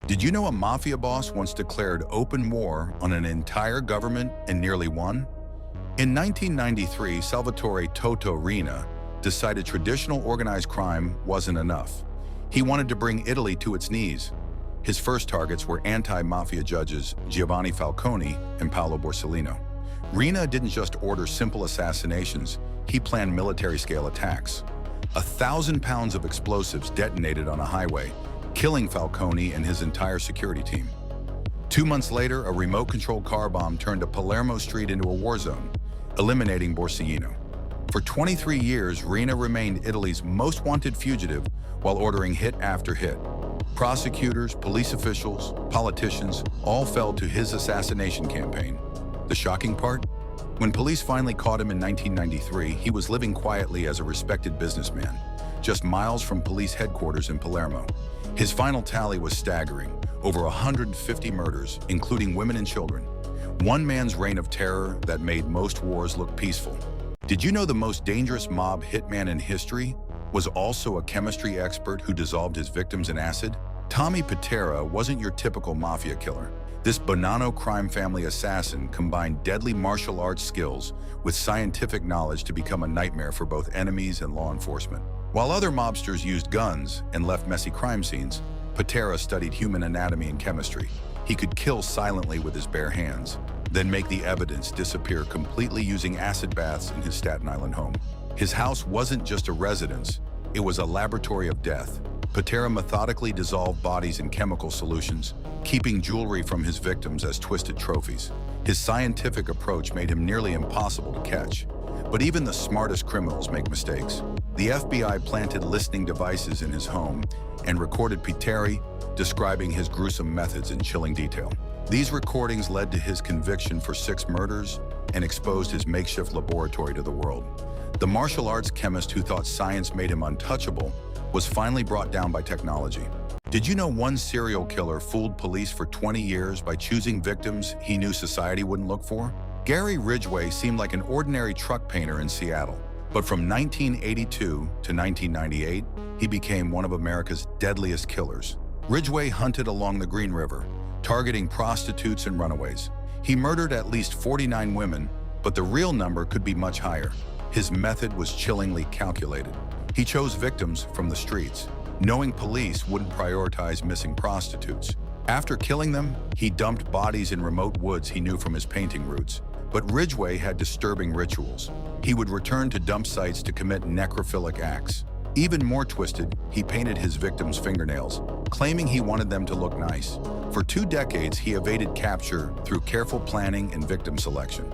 Did you know a mafia boss once declared open war on an entire government and nearly won? In 1993, Salvatore Toto Riina decided traditional organized crime wasn't enough. He wanted to bring Italy to its knees. His first targets were anti-mafia judges Giovanni Falcone and Paolo Borsellino. Riina didn't just order simple assassinations, he planned military-scale attacks. 1,000 pounds of explosives detonated on a highway, killing Falcone and his entire security team. 2 months later, a remote-controlled car bomb turned a Palermo street into a war zone, eliminating Borsellino. For 23 years, Riina remained Italy's most wanted fugitive while ordering hit after hit. Prosecutors, police officials, politicians all fell to his assassination campaign. The shocking part? When police finally caught him in 1993, he was living quietly as a respected businessman, just miles from police headquarters in Palermo. His final tally was staggering, over 150 murders, including women and children. One man's reign of terror that made most wars look peaceful. Did you know the most dangerous mob hitman in history was also a chemistry expert who dissolved his victims in acid? Tommy Pitera wasn't your typical mafia killer. This Bonanno crime family assassin combined deadly martial arts skills with scientific knowledge to become a nightmare for both enemies and law enforcement. While other mobsters used guns and left messy crime scenes, Pitera studied human anatomy and chemistry. He could kill silently with his bare hands, then make the evidence disappear completely using acid baths in his Staten Island home. His house wasn't just a residence, it was a laboratory of death. Pitera methodically dissolved bodies in chemical solutions, keeping jewelry from his victims as twisted trophies. His scientific approach made him nearly impossible to catch. But even the smartest criminals make mistakes. The FBI planted listening devices in his home and recorded Pitera describing his gruesome methods in chilling detail. These recordings led to his conviction for 6 murders and exposed his makeshift laboratory to the world. The martial arts chemist who thought science made him untouchable was finally brought down by technology. Did you know one serial killer fooled police for 20 years by choosing victims he knew society wouldn't look for? Gary Ridgway seemed like an ordinary truck painter in Seattle, but from 1982 to 1998, he became one of America's deadliest killers. Ridgway hunted along the Green River, targeting prostitutes and runaways. He murdered at least 49 women, but the real number could be much higher. His method was chillingly calculated. He chose victims from the streets, knowing police wouldn't prioritize missing prostitutes. After killing them, he dumped bodies in remote woods he knew from his painting roots. But Ridgway had disturbing rituals. He would return to dump sites to commit necrophilic acts. Even more twisted, he painted his victims' fingernails, claiming he wanted them to look nice. For 2 decades, he evaded capture through careful planning and victim selection.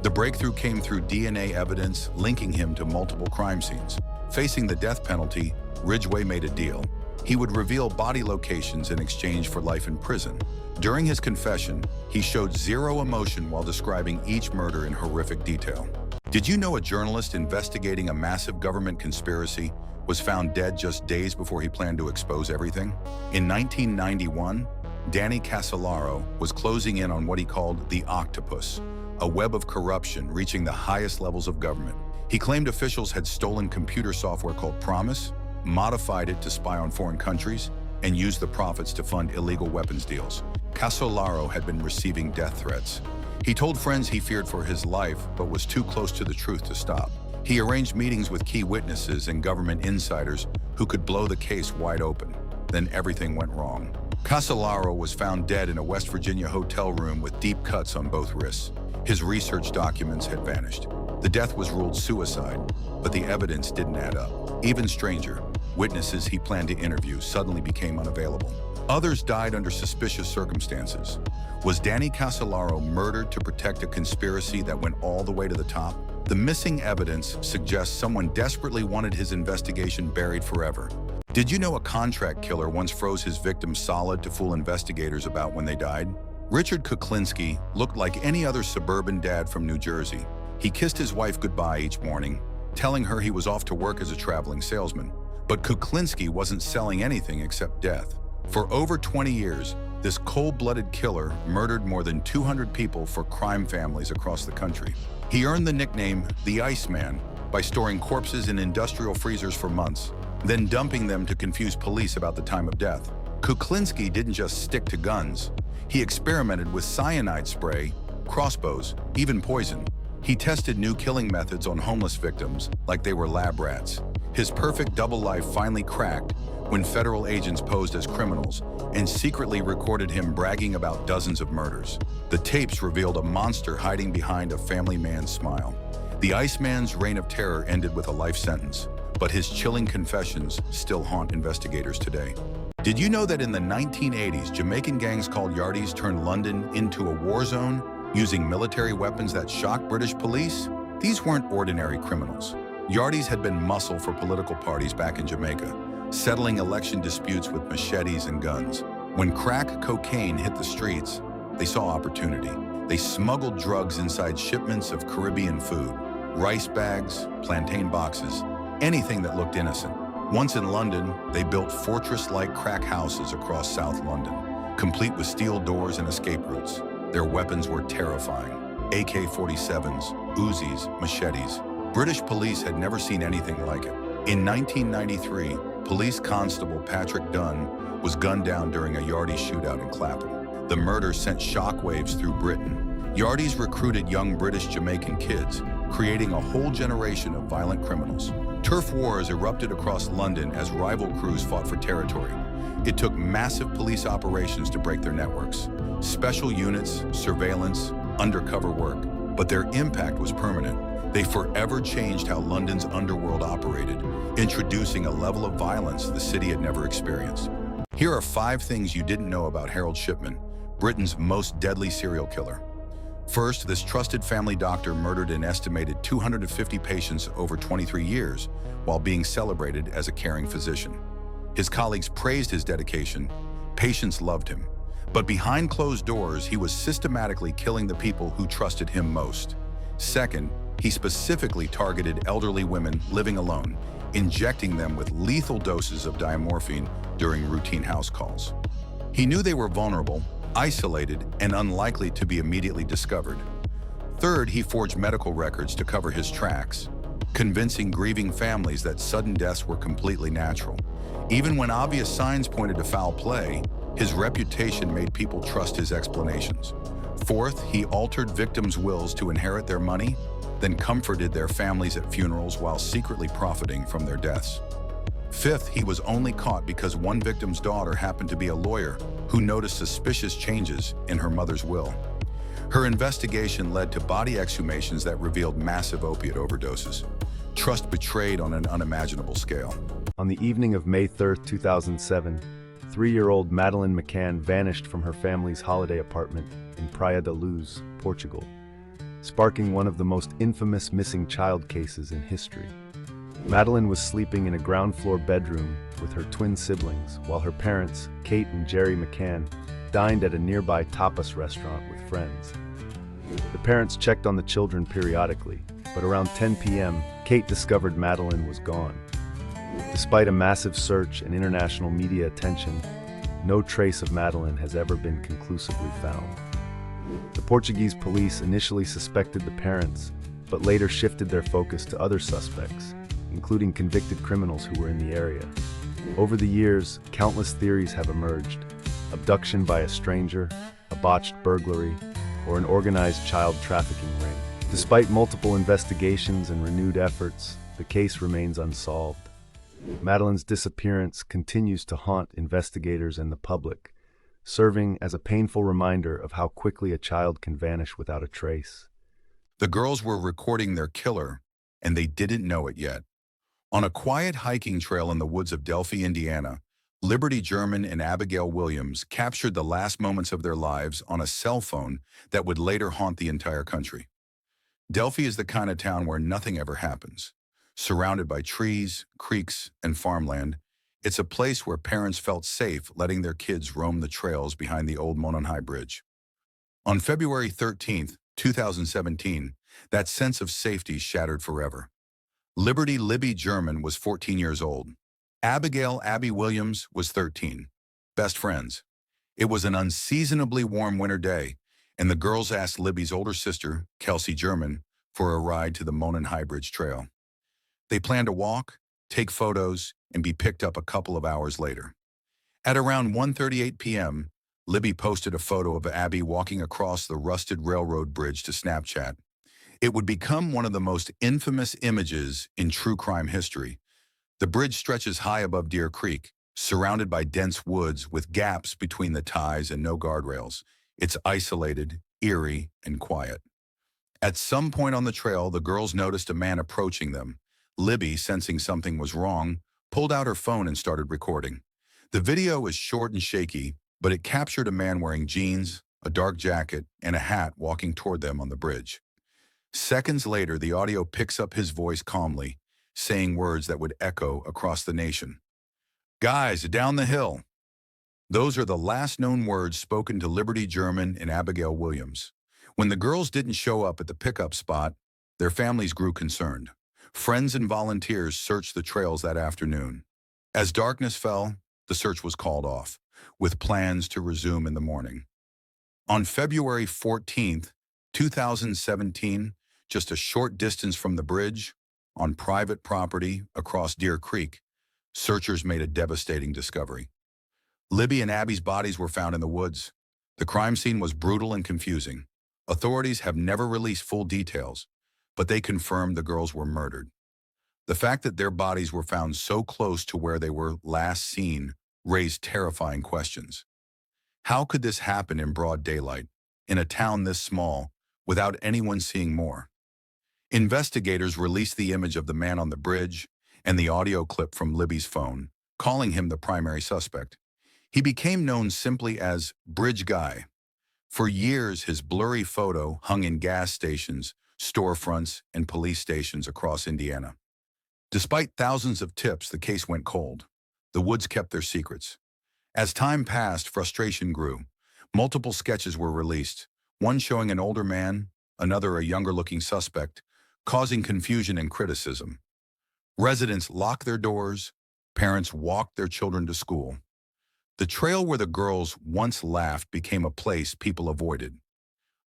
The breakthrough came through DNA evidence linking him to multiple crime scenes. Facing the death penalty, Ridgway made a deal. He would reveal body locations in exchange for life in prison. During his confession, he showed zero emotion while describing each murder in horrific detail. Did you know a journalist investigating a massive government conspiracy was found dead just days before he planned to expose everything? In 1991, Danny Casolaro was closing in on what he called the octopus, a web of corruption reaching the highest levels of government. He claimed officials had stolen computer software called Promise, modified it to spy on foreign countries, and used the profits to fund illegal weapons deals. Casolaro had been receiving death threats. He told friends he feared for his life, but was too close to the truth to stop. He arranged meetings with key witnesses and government insiders who could blow the case wide open. Then everything went wrong. Casolaro was found dead in a West Virginia hotel room with deep cuts on both wrists. His research documents had vanished. The death was ruled suicide, but the evidence didn't add up. Even stranger, witnesses he planned to interview suddenly became unavailable. Others died under suspicious circumstances. Was Danny Casolaro murdered to protect a conspiracy that went all the way to the top? The missing evidence suggests someone desperately wanted his investigation buried forever. Did you know a contract killer once froze his victims solid to fool investigators about when they died? Richard Kuklinski looked like any other suburban dad from New Jersey. He kissed his wife goodbye each morning, telling her he was off to work as a traveling salesman. But Kuklinski wasn't selling anything except death. For over 20 years, this cold-blooded killer murdered more than 200 people for crime families across the country. He earned the nickname the Iceman by storing corpses in industrial freezers for months, then dumping them to confuse police about the time of death. Kuklinski didn't just stick to guns. He experimented with cyanide spray, crossbows, even poison. He tested new killing methods on homeless victims like they were lab rats. His perfect double life finally cracked when federal agents posed as criminals and secretly recorded him bragging about dozens of murders. The tapes revealed a monster hiding behind a family man's smile. The Iceman's reign of terror ended with a life sentence, but his chilling confessions still haunt investigators today. Did you know that in the 1980s, Jamaican gangs called Yardies turned London into a war zone using military weapons that shocked British police? These weren't ordinary criminals. Yardies had been muscle for political parties back in Jamaica, settling election disputes with machetes and guns. When crack cocaine hit the streets, they saw opportunity. They smuggled drugs inside shipments of Caribbean food, rice bags, plantain boxes, anything that looked innocent. Once in London, they built fortress-like crack houses across South London, complete with steel doors and escape routes. Their weapons were terrifying: AK-47s, Uzis, machetes. British police had never seen anything like it. In 1993, police constable Patrick Dunn was gunned down during a Yardie shootout in Clapham. The murder sent shockwaves through Britain. Yardies recruited young British Jamaican kids, creating a whole generation of violent criminals. Turf wars erupted across London as rival crews fought for territory. It took massive police operations to break their networks. Special units, surveillance, undercover work. But their impact was permanent. They forever changed how London's underworld operated, introducing a level of violence the city had never experienced. Here are 5 things you didn't know about Harold Shipman, Britain's most deadly serial killer. First, this trusted family doctor murdered an estimated 250 patients over 23 years while being celebrated as a caring physician. His colleagues praised his dedication. Patients loved him. But behind closed doors, he was systematically killing the people who trusted him most. Second, he specifically targeted elderly women living alone, injecting them with lethal doses of diamorphine during routine house calls. He knew they were vulnerable, isolated, and unlikely to be immediately discovered. Third, he forged medical records to cover his tracks, convincing grieving families that sudden deaths were completely natural. Even when obvious signs pointed to foul play, his reputation made people trust his explanations. Fourth, he altered victims' wills to inherit their money, then comforted their families at funerals while secretly profiting from their deaths. Fifth, he was only caught because one victim's daughter happened to be a lawyer who noticed suspicious changes in her mother's will. Her investigation led to body exhumations that revealed massive opiate overdoses. Trust betrayed on an unimaginable scale. On the evening of May 3, 2007, 3-year-old Madeleine McCann vanished from her family's holiday apartment in Praia da Luz, Portugal, sparking one of the most infamous missing child cases in history. Madeleine was sleeping in a ground-floor bedroom with her twin siblings, while her parents, Kate and Jerry McCann, dined at a nearby tapas restaurant with friends. The parents checked on the children periodically, but around 10 p.m., Kate discovered Madeleine was gone. Despite a massive search and international media attention, no trace of Madeleine has ever been conclusively found. The Portuguese police initially suspected the parents, but later shifted their focus to other suspects, including convicted criminals who were in the area. Over the years, countless theories have emerged: abduction by a stranger, a botched burglary, or an organized child trafficking ring. Despite multiple investigations and renewed efforts, the case remains unsolved. Madeleine's disappearance continues to haunt investigators and the public, serving as a painful reminder of how quickly a child can vanish without a trace. The girls were recording their killer, and they didn't know it yet. On a quiet hiking trail in the woods of Delphi, Indiana, Liberty German and Abigail Williams captured the last moments of their lives on a cell phone that would later haunt the entire country. Delphi is the kind of town where nothing ever happens. Surrounded by trees, creeks, and farmland, it's a place where parents felt safe letting their kids roam the trails behind the old Mononhai Bridge. On February 13, 2017, that sense of safety shattered forever. Liberty Libby German was 14 years old. Abigail Abby Williams was 13. Best friends. It was an unseasonably warm winter day, and the girls asked Libby's older sister, Kelsey German, for a ride to the Mononhai Bridge Trail. They planned to walk, take photos, and be picked up a couple of hours later. At around 1:38 p.m., Libby posted a photo of Abby walking across the rusted railroad bridge to Snapchat. It would become one of the most infamous images in true crime history. The bridge stretches high above Deer Creek, surrounded by dense woods with gaps between the ties and no guardrails. It's isolated, eerie, and quiet. At some point on the trail, the girls noticed a man approaching them. Libby, sensing something was wrong, pulled out her phone and started recording. The video is short and shaky, but it captured a man wearing jeans, a dark jacket, and a hat walking toward them on the bridge. Seconds later, the audio picks up his voice calmly, saying words that would echo across the nation. "Guys, down the hill." Those are the last known words spoken to Liberty German and Abigail Williams. When the girls didn't show up at the pickup spot, their families grew concerned. Friends and volunteers searched the trails that afternoon. As darkness fell, the search was called off, with plans to resume in the morning. On February 14th, 2017, just a short distance from the bridge, on private property across Deer Creek, searchers made a devastating discovery. Libby and Abby's bodies were found in the woods. The crime scene was brutal and confusing. Authorities have never released full details, but they confirmed the girls were murdered. The fact that their bodies were found so close to where they were last seen raised terrifying questions. How could this happen in broad daylight, in a town this small, without anyone seeing more? Investigators released the image of the man on the bridge and the audio clip from Libby's phone, calling him the primary suspect. He became known simply as Bridge Guy. For years, his blurry photo hung in gas stations, storefronts, and police stations across Indiana. Despite thousands of tips, the case went cold. The woods kept their secrets. As time passed, frustration grew. Multiple sketches were released, one showing an older man, another a younger-looking suspect, causing confusion and criticism. Residents locked their doors, parents walked their children to school. The trail where the girls once laughed became a place people avoided.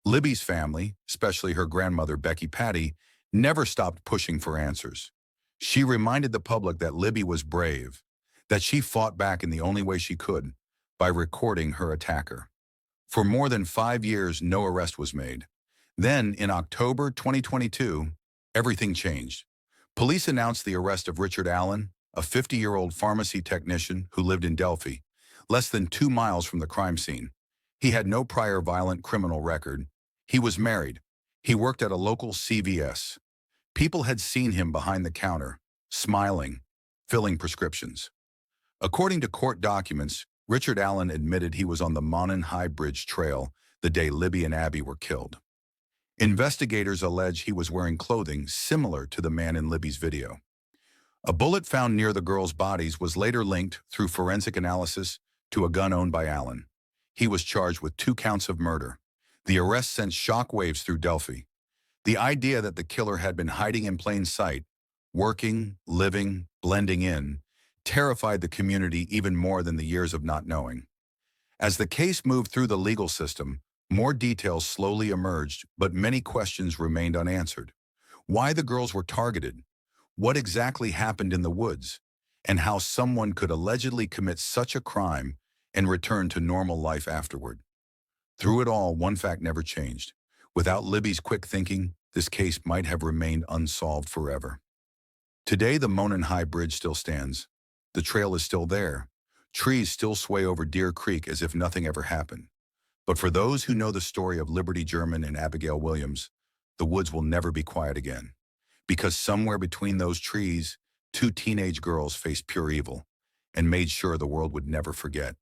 Libby's family, especially her grandmother Becky Patty, never stopped pushing for answers. She reminded the public that Libby was brave, that she fought back in the only way she could, by recording her attacker. For more than 5 years, no arrest was made. Then, in October 2022, everything changed. Police announced the arrest of Richard Allen, a 50-year-old pharmacy technician who lived in Delphi, less than 2 miles from the crime scene. He had no prior violent criminal record. He was married. He worked at a local CVS. People had seen him behind the counter, smiling, filling prescriptions. According to court documents, Richard Allen admitted he was on the Monon High Bridge Trail the day Libby and Abby were killed. Investigators allege he was wearing clothing similar to the man in Libby's video. A bullet found near the girls' bodies was later linked through forensic analysis to a gun owned by Allen. He was charged with 2 counts of murder. The arrest sent shockwaves through Delphi. The idea that the killer had been hiding in plain sight, working, living, blending in, terrified the community even more than the years of not knowing. As the case moved through the legal system, more details slowly emerged, but many questions remained unanswered. Why the girls were targeted, what exactly happened in the woods, and how someone could allegedly commit such a crime and return to normal life afterward. Through it all, one fact never changed. Without Libby's quick thinking, this case might have remained unsolved forever. Today, the Monon High Bridge still stands. The trail is still there. Trees still sway over Deer Creek as if nothing ever happened. But for those who know the story of Liberty German and Abigail Williams, the woods will never be quiet again. Because somewhere between those trees, 2 teenage girls faced pure evil and made sure the world would never forget.